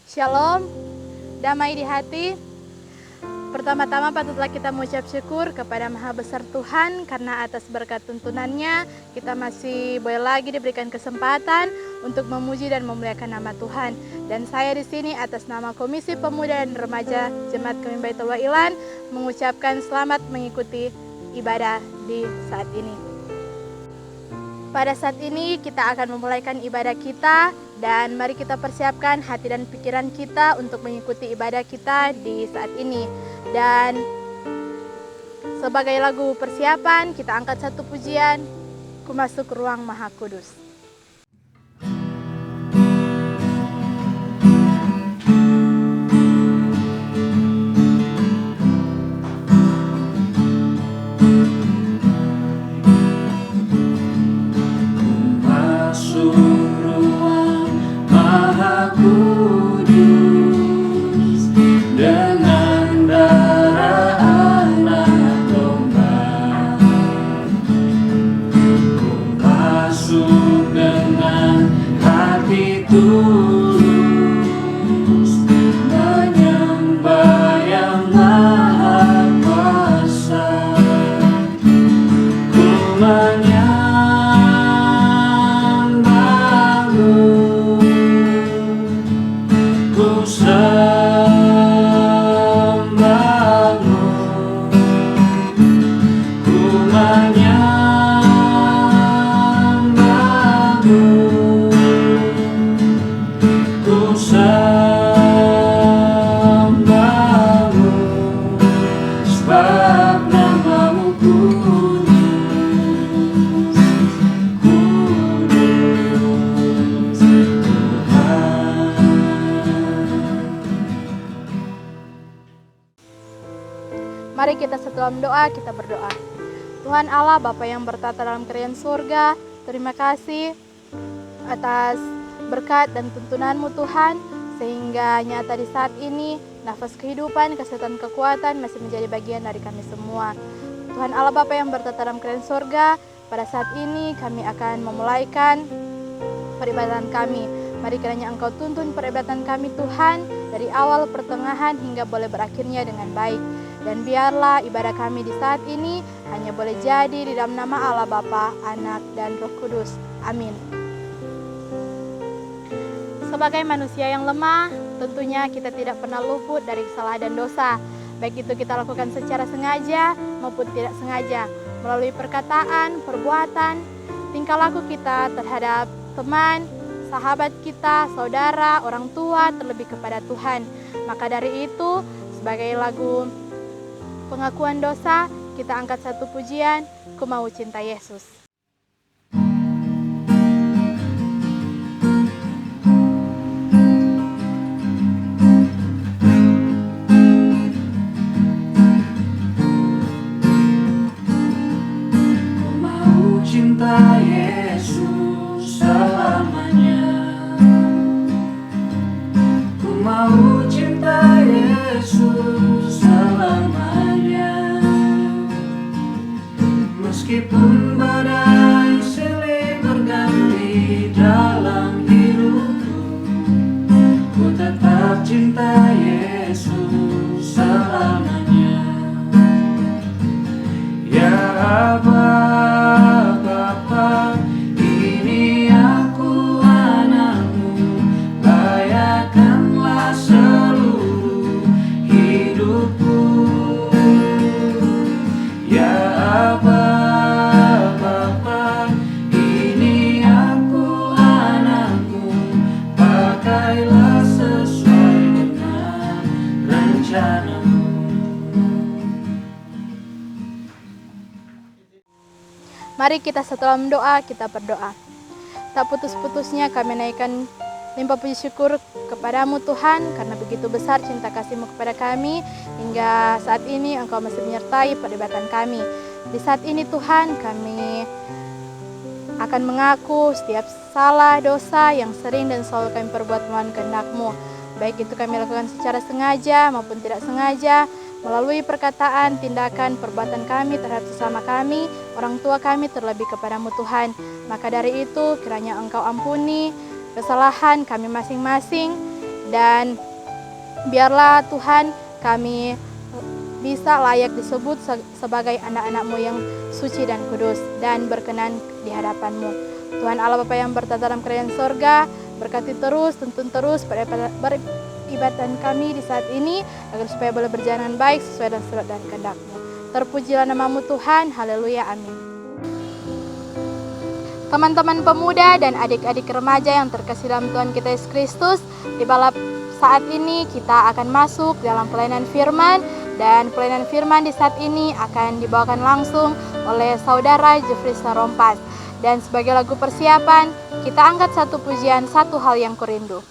Shalom, damai di hati. Pertama-tama patutlah kita mengucap syukur kepada Maha Besar Tuhan karena atas berkat tuntunannya kita masih boleh lagi diberikan kesempatan untuk memuji dan memuliakan nama Tuhan. Dan saya di sini atas nama Komisi Pemuda dan Remaja Jemaat Kami Baitul Wa'ilan mengucapkan selamat mengikuti ibadah di saat ini. Pada saat ini kita akan memulaikan ibadah kita dan mari kita persiapkan hati dan pikiran kita untuk mengikuti ibadah kita di saat ini. Dan sebagai lagu persiapan kita angkat satu pujian, Ku Masuk Ruang Maha Kudus. Mari kita setelah doa, kita berdoa. Tuhan Allah, Bapa yang bertata dalam kerajaan surga, terima kasih atas berkat dan tuntunan-Mu Tuhan, sehingga nyata di saat ini, nafas kehidupan, kesehatan, kekuatan masih menjadi bagian dari kami semua. Tuhan Allah Bapa yang bertata dalam kerajaan surga, pada saat ini kami akan memulaikan peribadatan kami. Mari kiranya Engkau tuntun peribadatan kami Tuhan, dari awal, pertengahan, hingga boleh berakhirnya dengan baik. Dan biarlah ibadah kami di saat ini hanya boleh jadi di dalam nama Allah Bapa, Anak, dan Roh Kudus. Amin. Sebagai manusia yang lemah, tentunya kita tidak pernah luput dari kesalahan dan dosa. Baik itu kita lakukan secara sengaja maupun tidak sengaja, melalui perkataan, perbuatan, tingkah laku kita terhadap teman, sahabat kita, saudara, orang tua, terlebih kepada Tuhan. Maka dari itu, sebagai lagu pengakuan dosa, kita angkat satu pujian, Ku Mau Cinta Yesus. Ku mau cinta Yesus selamanya. Ku mau cinta Yesus selamanya. Meskipun badai silih berganti dalam hidupku, ku tetap cinta Yesus selamanya. Ya Aba, Bapa, ini aku anakmu, layakkanlah seluruh hidupku. Ya Aba, Bapa, ini aku anakmu, pakailah sesuai dengan rencanamu. Mari kita setelah mendoa, kita berdoa. Tak putus-putusnya kami naikkan limpah puji syukur kepadamu Tuhan, karena begitu besar cinta kasih-Mu kepada kami, hingga saat ini Engkau masih menyertai peribadatan kami. Di saat ini Tuhan, kami akan mengaku setiap salah, dosa yang sering dan selalu kami perbuat melawan kehendak-Mu. Baik itu kami lakukan secara sengaja maupun tidak sengaja, melalui perkataan, tindakan, perbuatan kami terhadap sesama kami, orang tua kami, terlebih kepadamu Tuhan. Maka dari itu kiranya Engkau ampuni kesalahan kami masing-masing, Dan biarlah Tuhan kami bisa layak disebut sebagai anak-anak-Mu yang suci dan kudus dan berkenan di hadapan-Mu. Tuhan Allah Bapa yang bertata dalam kerajaan sorga, berkati terus, tuntun terus peribadatan kami di saat ini, agar supaya boleh berjalan baik sesuai dengan surat dan kehendak-Mu. Terpujilah nama-Mu Tuhan, haleluya, amin. Teman-teman pemuda dan adik-adik remaja yang terkasih dalam Tuhan kita Yesus Kristus, di balap saat ini kita akan masuk dalam pelayanan firman, dan pelayanan firman di saat ini akan dibawakan langsung oleh Saudara Jeffrey Sarompas. Dan sebagai lagu persiapan, kita angkat satu pujian, Satu Hal Yang Kurindu.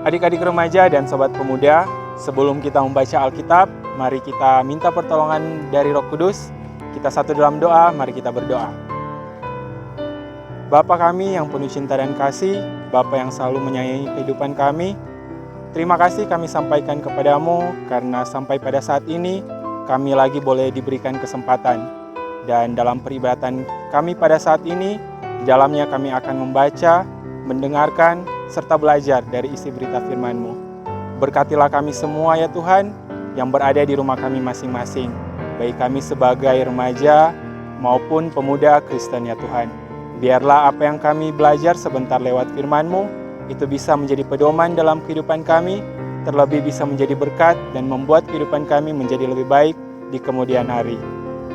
Adik-adik remaja dan sobat pemuda, sebelum kita membaca Alkitab, mari kita minta pertolongan dari Roh Kudus. Kita satu dalam doa, mari kita berdoa. Bapa kami yang penuh cinta dan kasih, Bapa yang selalu menyayangi kehidupan kami, terima kasih kami sampaikan kepadamu karena sampai pada saat ini kami lagi boleh diberikan kesempatan. Dan dalam peribadatan kami pada saat ini, di dalamnya kami akan membaca, mendengarkan, serta belajar dari isi berita firman-Mu. Berkatilah kami semua ya Tuhan, yang berada di rumah kami masing-masing, baik kami sebagai remaja maupun pemuda Kristen ya Tuhan. Biarlah apa yang kami belajar sebentar lewat firman-Mu, itu bisa menjadi pedoman dalam kehidupan kami, terlebih bisa menjadi berkat dan membuat kehidupan kami menjadi lebih baik di kemudian hari.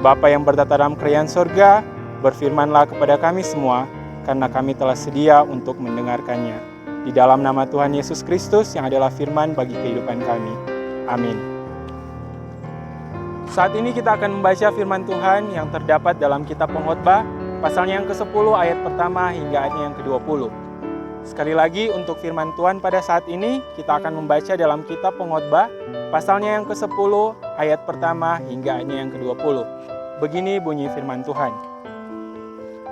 Bapa yang bertata dalam kerajaan sorga, berfirmanlah kepada kami semua, karena kami telah sedia untuk mendengarkannya. Di dalam nama Tuhan Yesus Kristus yang adalah firman bagi kehidupan kami. Amin. Saat ini kita akan membaca firman Tuhan yang terdapat dalam kitab Pengkhotbah, pasalnya yang ke-10 ayat pertama hingga ayatnya yang ke-20. Sekali lagi untuk firman Tuhan pada saat ini, kita akan membaca dalam kitab Pengkhotbah, pasalnya yang ke-10 ayat pertama hingga ayatnya yang ke-20. Begini bunyi firman Tuhan.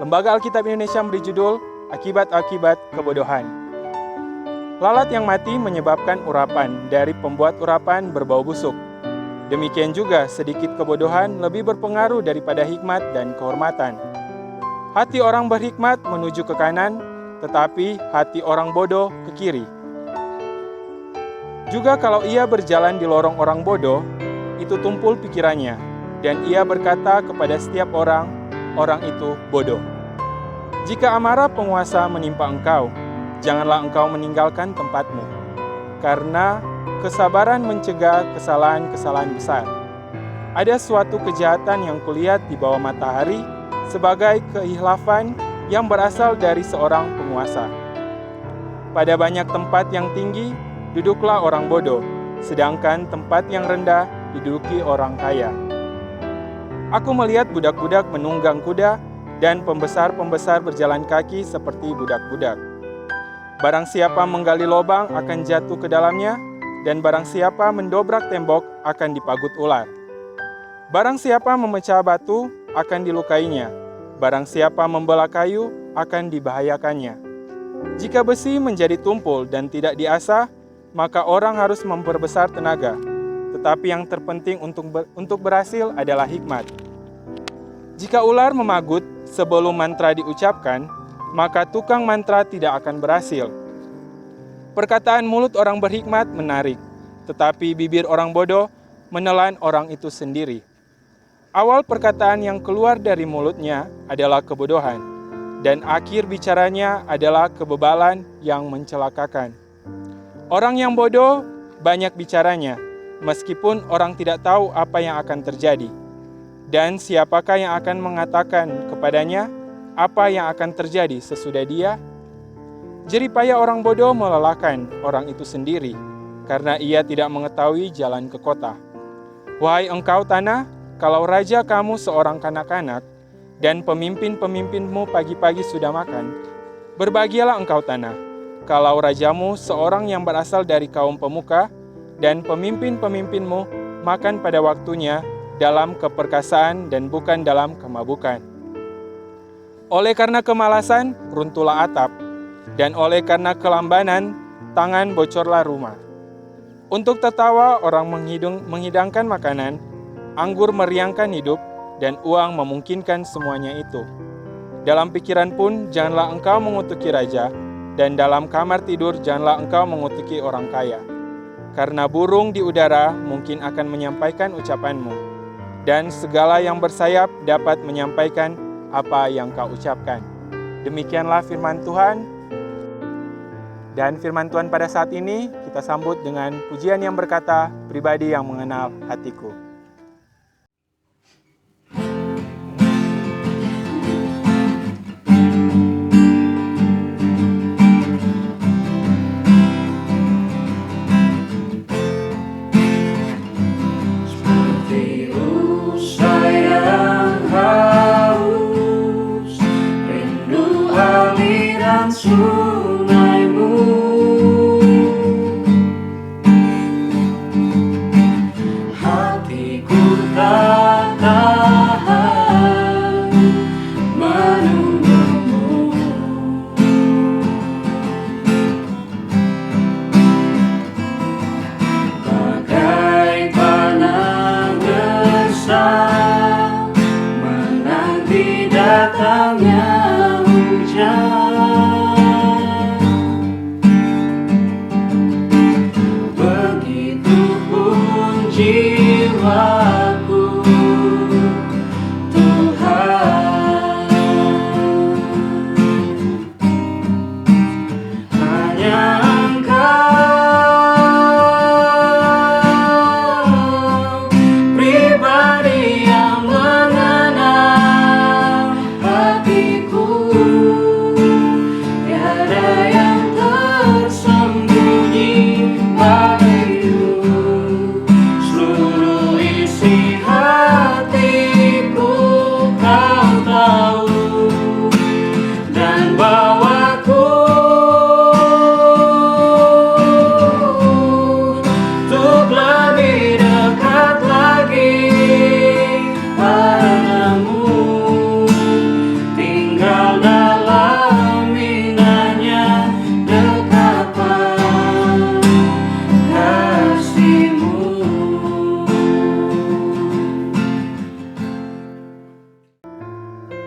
Lembaga Alkitab Indonesia memberi judul Akibat-akibat Kebodohan. Lalat yang mati menyebabkan urapan, dari pembuat urapan berbau busuk. Demikian juga sedikit kebodohan lebih berpengaruh daripada hikmat dan kehormatan. Hati orang berhikmat menuju ke kanan, tetapi hati orang bodoh ke kiri. Juga kalau ia berjalan di lorong orang bodoh, itu tumpul pikirannya, dan ia berkata kepada setiap orang, orang itu bodoh. Jika amarah penguasa menimpa engkau, janganlah engkau meninggalkan tempatmu, karena kesabaran mencegah kesalahan-kesalahan besar. Ada suatu kejahatan yang kulihat di bawah matahari sebagai keihlafan yang berasal dari seorang penguasa. Pada banyak tempat yang tinggi, duduklah orang bodoh, sedangkan tempat yang rendah diduduki orang kaya. Aku melihat budak-budak menunggang kuda, dan pembesar-pembesar berjalan kaki seperti budak-budak. Barang siapa menggali lubang akan jatuh ke dalamnya, dan barang siapa mendobrak tembok akan dipagut ular. Barang siapa memecah batu akan dilukainya, barang siapa membelah kayu akan dibahayakannya. Jika besi menjadi tumpul dan tidak diasah, maka orang harus memperbesar tenaga. Tetapi yang terpenting untuk berhasil adalah hikmat. Jika ular memagut sebelum mantra diucapkan, maka tukang mantra tidak akan berhasil. Perkataan mulut orang berhikmat menarik, tetapi bibir orang bodoh menelan orang itu sendiri. Awal perkataan yang keluar dari mulutnya adalah kebodohan, dan akhir bicaranya adalah kebebalan yang mencelakakan. Orang yang bodoh banyak bicaranya, meskipun orang tidak tahu apa yang akan terjadi. Dan siapakah yang akan mengatakan kepadanya apa yang akan terjadi sesudah dia? Jeripaya orang bodoh melelahkan orang itu sendiri, karena ia tidak mengetahui jalan ke kota. Wahai engkau tanah, kalau raja kamu seorang kanak-kanak, dan pemimpin-pemimpinmu pagi-pagi sudah makan, berbahagialah engkau tanah, kalau rajamu seorang yang berasal dari kaum pemuka, dan pemimpin-pemimpinmu makan pada waktunya dalam keperkasaan dan bukan dalam kemabukan. Oleh karena kemalasan, runtuhlah atap, dan oleh karena kelambanan, tangan bocorlah rumah. Untuk tertawa orang menghidangkan makanan, anggur meriangkan hidup, dan uang memungkinkan semuanya itu. Dalam pikiran pun janganlah engkau mengutuki raja, dan dalam kamar tidur janganlah engkau mengutuki orang kaya. Karena burung di udara mungkin akan menyampaikan ucapanmu, dan segala yang bersayap dapat menyampaikan apa yang kau ucapkan. Demikianlah firman Tuhan. Dan firman Tuhan pada saat ini kita sambut dengan pujian yang berkata, pribadi yang mengenal hatiku. Sunaimu, hatiku tak tahan menunggumu. Bagai panah besar menanti datangnya hujan. Jiwaku, Tuhan, hanya Engkau, pribadi yang mengenal hatiku, tiada yang tersembunyi bagimu.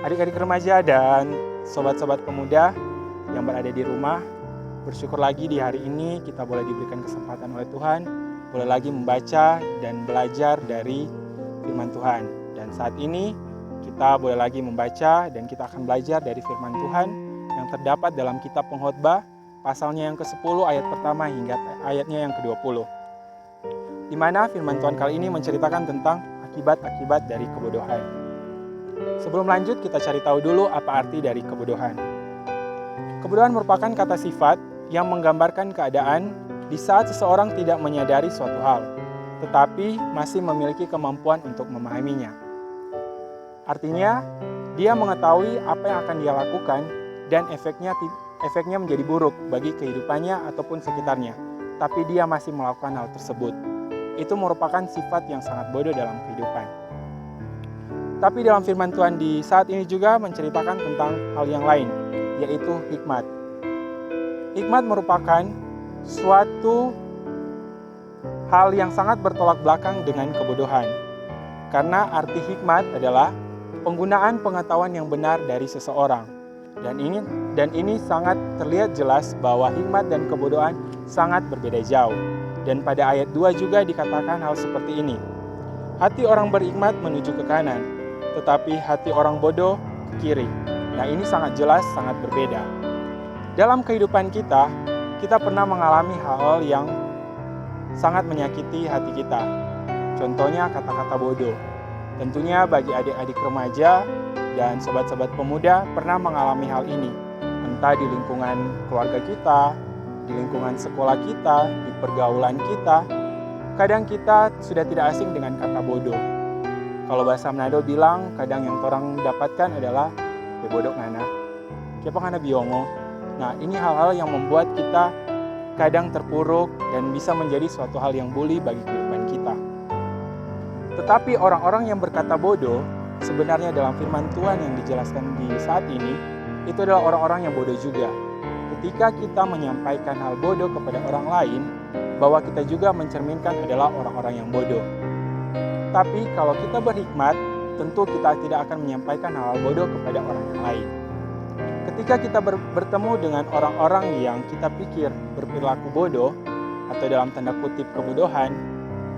Adik-adik remaja dan sobat-sobat pemuda yang berada di rumah, bersyukur lagi di hari ini kita boleh diberikan kesempatan oleh Tuhan, boleh lagi membaca dan belajar dari firman Tuhan. Dan saat ini kita boleh lagi membaca dan kita akan belajar dari firman Tuhan yang terdapat dalam kitab Pengkhotbah, pasalnya yang ke-10 ayat pertama hingga ayatnya yang ke-20. Di mana firman Tuhan kali ini menceritakan tentang akibat-akibat dari kebodohan. Sebelum lanjut, kita cari tahu dulu apa arti dari kebodohan. Kebodohan merupakan kata sifat yang menggambarkan keadaan di saat seseorang tidak menyadari suatu hal, tetapi masih memiliki kemampuan untuk memahaminya. Artinya, dia mengetahui apa yang akan dia lakukan dan efeknya menjadi buruk bagi kehidupannya ataupun sekitarnya, tapi dia masih melakukan hal tersebut. Itu merupakan sifat yang sangat bodoh dalam kehidupan. Tapi dalam firman Tuhan di saat ini juga menceritakan tentang hal yang lain, yaitu hikmat. Hikmat merupakan suatu hal yang sangat bertolak belakang dengan kebodohan. Karena arti hikmat adalah penggunaan pengetahuan yang benar dari seseorang. Dan ini sangat terlihat jelas bahwa hikmat dan kebodohan sangat berbeda jauh. Dan pada ayat 2 juga dikatakan hal seperti ini. Hati orang berhikmat menuju ke kanan, tetapi hati orang bodoh ke kiri. Nah, ini sangat jelas, sangat berbeda. Dalam kehidupan kita pernah mengalami hal-hal yang sangat menyakiti hati kita. Contohnya kata-kata bodoh. Tentunya bagi adik-adik remaja dan sobat-sobat pemuda pernah mengalami hal ini. Entah di lingkungan keluarga kita, di lingkungan sekolah kita, di pergaulan kita. Kadang kita sudah tidak asing dengan kata bodoh. Kalau bahasa Manado bilang, kadang yang orang dapatkan adalah bodoh ngana, siapa ngana biongo. Nah, ini hal-hal yang membuat kita kadang terpuruk dan bisa menjadi suatu hal yang bully bagi kehidupan kita. Tetapi orang-orang yang berkata bodoh, sebenarnya dalam firman Tuhan yang dijelaskan di saat ini, itu adalah orang-orang yang bodoh juga. Ketika kita menyampaikan hal bodoh kepada orang lain, bahwa kita juga mencerminkan adalah orang-orang yang bodoh. Tapi kalau kita berhikmat, tentu kita tidak akan menyampaikan hal bodoh kepada orang yang lain. Ketika kita bertemu dengan orang-orang yang kita pikir berperilaku bodoh, atau dalam tanda kutip kebodohan,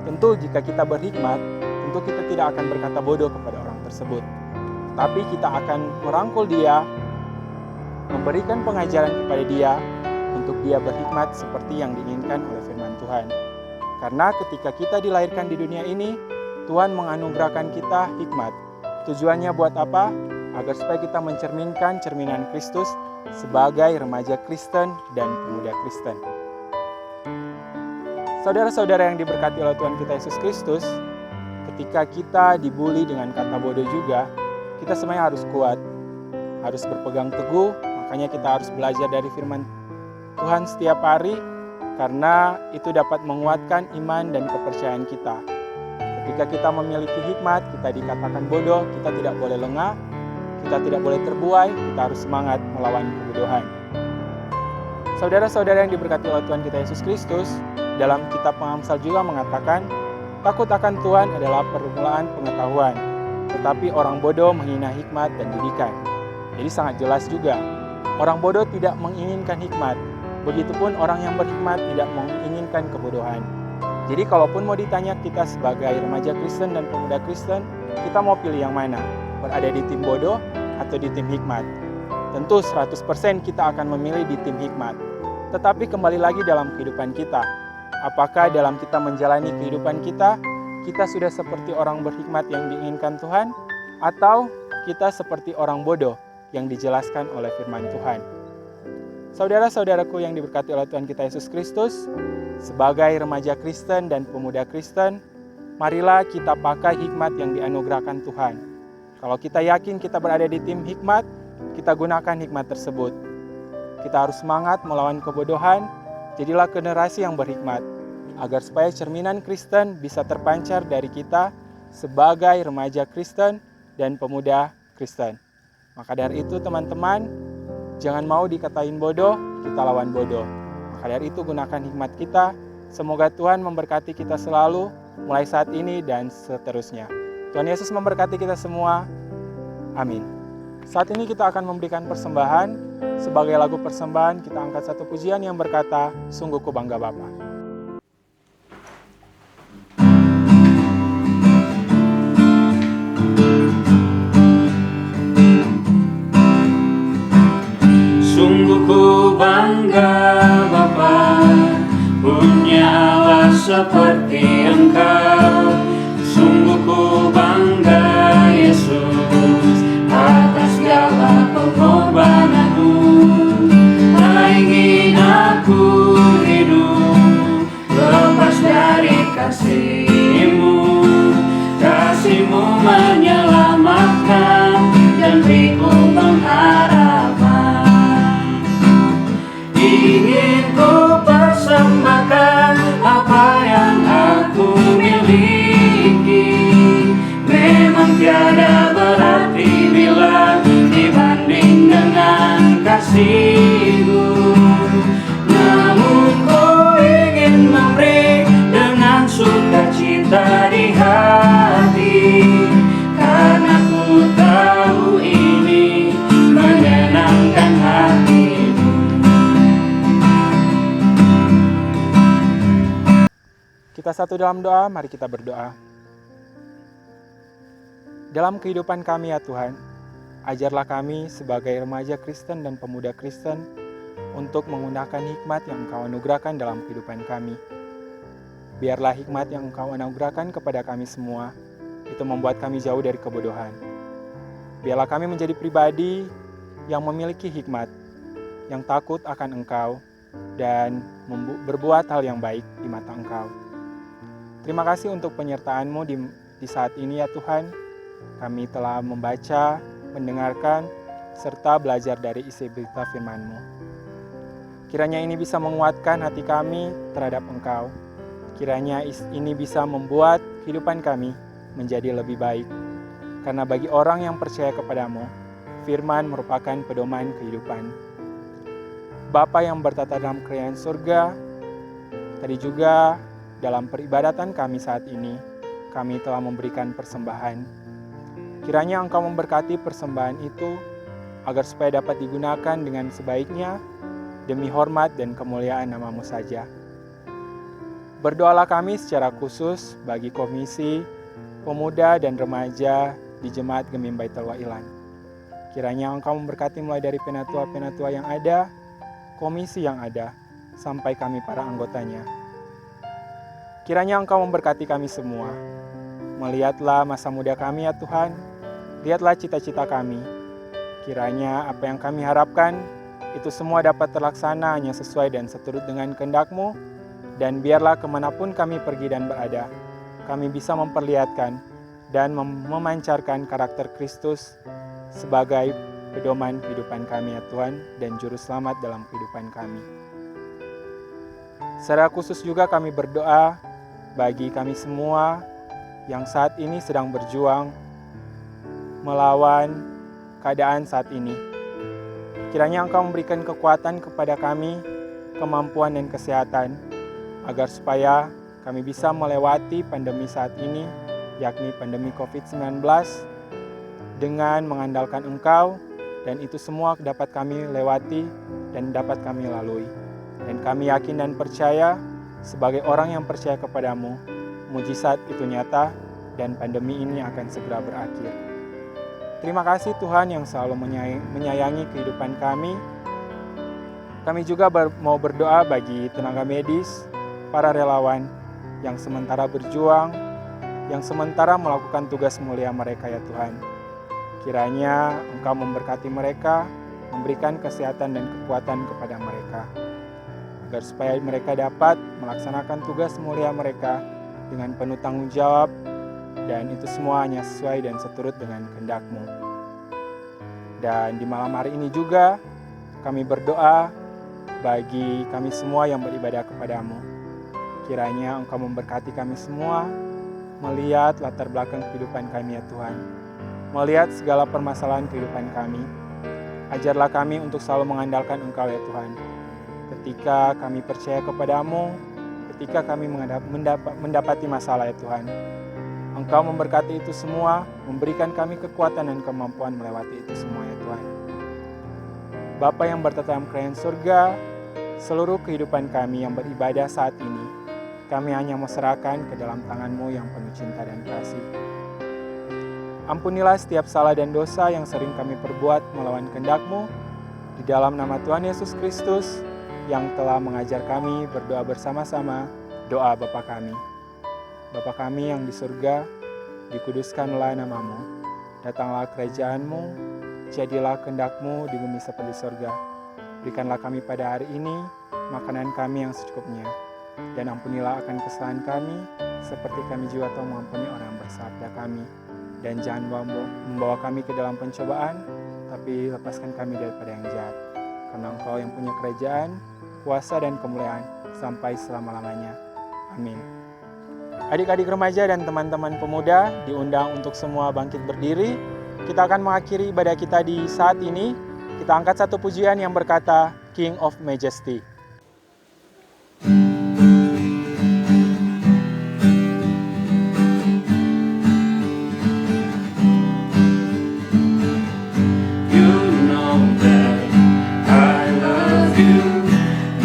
tentu jika kita berhikmat, tentu kita tidak akan berkata bodoh kepada orang tersebut. Tapi kita akan merangkul dia, memberikan pengajaran kepada dia, untuk dia berhikmat seperti yang diinginkan oleh firman Tuhan. Karena ketika kita dilahirkan di dunia ini, Tuhan menganugerahkan kita hikmat. Tujuannya buat apa? Agar supaya kita mencerminkan cerminan Kristus sebagai remaja Kristen dan pemuda Kristen. Saudara-saudara yang diberkati oleh Tuhan kita Yesus Kristus, ketika kita dibully dengan kata bodoh juga, kita semuanya harus kuat, harus berpegang teguh, makanya kita harus belajar dari firman Tuhan setiap hari, karena itu dapat menguatkan iman dan kepercayaan kita. Ketika kita memiliki hikmat, kita dikatakan bodoh, kita tidak boleh lengah, kita tidak boleh terbuai, kita harus semangat melawan kebodohan. Saudara-saudara yang diberkati oleh Tuhan kita Yesus Kristus, dalam kitab Pengamsal juga mengatakan, takut akan Tuhan adalah permulaan pengetahuan, tetapi orang bodoh menghina hikmat dan didikan. Jadi sangat jelas juga, orang bodoh tidak menginginkan hikmat, begitupun orang yang berhikmat tidak menginginkan kebodohan. Jadi kalaupun mau ditanya kita sebagai remaja Kristen dan pemuda Kristen, kita mau pilih yang mana? Berada di tim bodoh atau di tim hikmat? Tentu 100% kita akan memilih di tim hikmat. Tetapi kembali lagi dalam kehidupan kita. Apakah dalam kita menjalani kehidupan kita sudah seperti orang berhikmat yang diinginkan Tuhan? Atau kita seperti orang bodoh yang dijelaskan oleh firman Tuhan? Saudara-saudaraku yang diberkati oleh Tuhan kita Yesus Kristus, sebagai remaja Kristen dan pemuda Kristen, marilah kita pakai hikmat yang dianugerahkan Tuhan. Kalau kita yakin kita berada di tim hikmat, kita gunakan hikmat tersebut. Kita harus semangat melawan kebodohan, jadilah generasi yang berhikmat, agar supaya cerminan Kristen bisa terpancar dari kita sebagai remaja Kristen dan pemuda Kristen. Maka dari itu teman-teman, jangan mau dikatain bodoh, kita lawan bodoh. Maka dari itu gunakan hikmat kita. Semoga Tuhan memberkati kita selalu, mulai saat ini dan seterusnya. Tuhan Yesus memberkati kita semua. Amin. Saat ini kita akan memberikan persembahan. Sebagai lagu persembahan, kita angkat satu pujian yang berkata, Sungguh ku bangga Bapa. Sungguh ku bangga Bapa, punya Allah seperti Engkau. Sungguh ku bangga Yesus, atas segala pengorbananmu. Tak ingin aku hidup lepas dari kasih-Mu. Kasih-Mu menyelamatkan dan beriku pengharapan. Ingin ku persembahkan apa yang aku miliki. Memang tiada berarti bila dibanding dengan kasih-Mu. kita satu dalam doa, mari kita berdoa. Dalam kehidupan kami ya Tuhan, ajarlah kami sebagai remaja Kristen dan pemuda Kristen untuk menggunakan hikmat yang Engkau anugerahkan dalam kehidupan kami. Biarlah hikmat yang Engkau anugerahkan kepada kami semua, itu membuat kami jauh dari kebodohan. Biarlah kami menjadi pribadi yang memiliki hikmat, yang takut akan Engkau, dan berbuat hal yang baik di mata Engkau. Terima kasih untuk penyertaan-Mu di saat ini ya Tuhan. Kami telah membaca, mendengarkan, serta belajar dari isi berita firman-Mu. Kiranya ini bisa menguatkan hati kami terhadap Engkau. Kiranya ini bisa membuat kehidupan kami menjadi lebih baik. Karena bagi orang yang percaya kepadamu, firman merupakan pedoman kehidupan. Bapa yang bertata dalam kerajaan surga, tadi juga dalam peribadatan kami saat ini, kami telah memberikan persembahan. Kiranya Engkau memberkati persembahan itu, agar supaya dapat digunakan dengan sebaiknya, demi hormat dan kemuliaan nama-Mu saja. Berdoalah kami secara khusus bagi komisi, pemuda dan remaja di Jemaat Gemim Baitul Wa'ilan. Kiranya Engkau memberkati mulai dari penatua-penatua yang ada, komisi yang ada, sampai kami para anggotanya. Kiranya Engkau memberkati kami semua. Melihatlah masa muda kami ya Tuhan, lihatlah cita-cita kami. Kiranya apa yang kami harapkan, itu semua dapat terlaksana hanya sesuai dan seturut dengan kehendak-Mu, dan biarlah kemanapun kami pergi dan berada, kami bisa memperlihatkan dan memancarkan karakter Kristus sebagai pedoman kehidupan kami ya Tuhan, dan juru selamat dalam kehidupan kami. Secara khusus juga kami berdoa bagi kami semua yang saat ini sedang berjuang melawan keadaan saat ini. Kiranya Engkau memberikan kekuatan kepada kami, kemampuan dan kesehatan, agar supaya kami bisa melewati pandemi saat ini, yakni pandemi COVID-19, dengan mengandalkan Engkau, dan itu semua dapat kami lewati dan dapat kami lalui. Dan kami yakin dan percaya, sebagai orang yang percaya kepadamu, mujizat itu nyata dan pandemi ini akan segera berakhir. Terima kasih Tuhan yang selalu menyayangi kehidupan kami. Kami juga mau berdoa bagi tenaga medis, para relawan yang sementara berjuang, yang sementara melakukan tugas mulia mereka ya Tuhan. Kiranya Engkau memberkati mereka, memberikan kesehatan dan kekuatan kepada mereka, agar supaya mereka dapat melaksanakan tugas mulia mereka dengan penuh tanggung jawab, dan itu semua hanya sesuai dan seturut dengan kehendak-Mu. Dan di malam hari ini juga kami berdoa bagi kami semua yang beribadah kepadamu. Kiranya Engkau memberkati kami semua, melihat latar belakang kehidupan kami ya Tuhan, melihat segala permasalahan kehidupan kami. Ajarlah kami untuk selalu mengandalkan Engkau ya Tuhan. Ketika kami percaya kepadamu, ketika kami mendapati masalah ya Tuhan, Engkau memberkati itu semua, memberikan kami kekuatan dan kemampuan melewati itu semua ya Tuhan. Bapa yang bertata dalam kerajaan surga, seluruh kehidupan kami yang beribadah saat ini, kami hanya serahkan ke dalam tangan-Mu yang penuh cinta dan kasih. Ampunilah setiap salah dan dosa yang sering kami perbuat melawan kehendak-Mu, di dalam nama Tuhan Yesus Kristus, yang telah mengajar kami berdoa bersama-sama, doa Bapa kami. Bapa kami yang di surga, dikuduskanlah nama-Mu, datanglah kerajaan-Mu, jadilah kehendak-Mu di bumi seperti surga. Berikanlah kami pada hari ini makanan kami yang secukupnya, dan ampunilah akan kesalahan kami, seperti kami juga telah mengampuni orang yang bersalah pada kami. Dan jangan membawa kami ke dalam pencobaan, tapi lepaskan kami daripada yang jahat. Karena Engkau yang punya kerajaan, kuasa dan kemuliaan sampai selama-lamanya. Amin. Adik-adik remaja dan teman-teman pemuda diundang untuk semua bangkit berdiri. Kita akan mengakhiri ibadah kita di saat ini. Kita angkat satu pujian yang berkata, King of Majesty.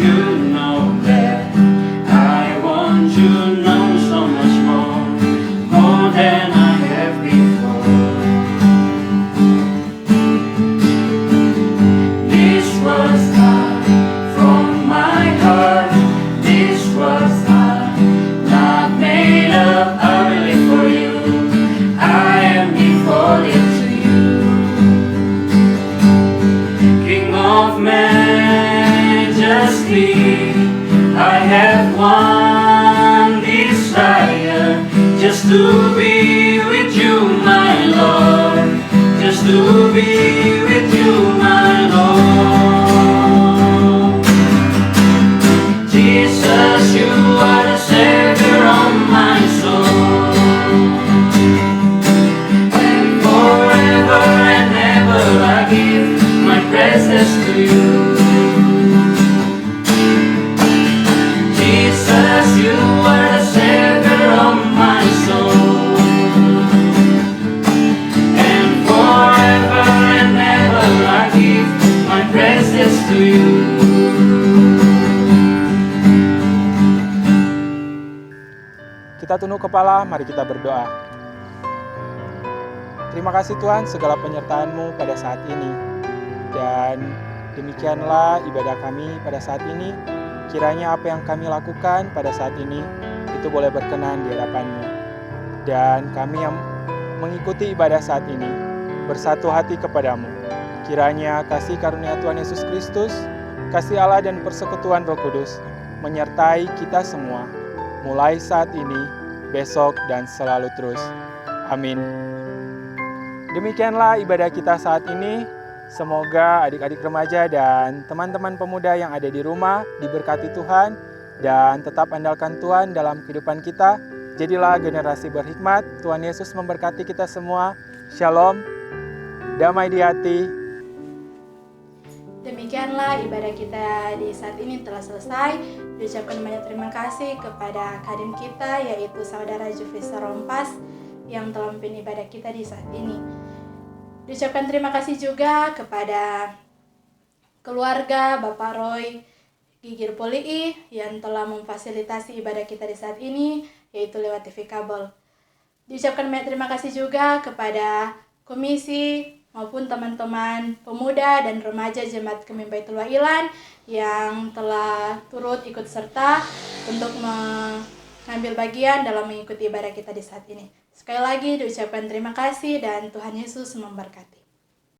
You know that I want you, know to be with you, my Lord. Just to be with you, my Lord. Jesus, you are the Savior of my soul. And forever and ever I give my praises to you. Jesus, you are the Savior of my soul. And forever and ever I give my praises to you. Kita tunduk kepala, mari kita berdoa. Terima kasih Tuhan segala penyertaan-Mu pada saat ini. Dan demikianlah ibadah kami pada saat ini. Kiranya apa yang kami lakukan pada saat ini itu boleh berkenan di hadapan-Mu. Dan kami yang mengikuti ibadah saat ini bersatu hati kepadamu. Kiranya kasih karunia Tuhan Yesus Kristus, kasih Allah dan persekutuan Roh Kudus menyertai kita semua, mulai saat ini, besok, dan selalu terus. Amin. Demikianlah ibadah kita saat ini. Semoga adik-adik remaja dan teman-teman pemuda yang ada di rumah diberkati Tuhan dan tetap andalkan Tuhan dalam kehidupan kita. Jadilah generasi berhikmat. Tuhan Yesus memberkati kita semua. Shalom, damai di hati. Demikianlah ibadah kita di saat ini telah selesai. Diucapkan banyak terima kasih kepada kadim kita, yaitu Saudara Jufisa Rompas yang telah memimpin ibadah kita di saat ini. Diucapkan terima kasih juga kepada keluarga Bapak Roy Gigir Polii yang telah memfasilitasi ibadah kita di saat ini, yaitu lewat TV kabel. Diucapkan banyak terima kasih juga kepada komisi maupun teman-teman pemuda dan remaja Jemaat Kemim Baitul Wa'ilan yang telah turut ikut serta untuk mengambil bagian dalam mengikuti ibadah kita di saat ini. Sekali lagi diucapkan terima kasih dan Tuhan Yesus memberkati.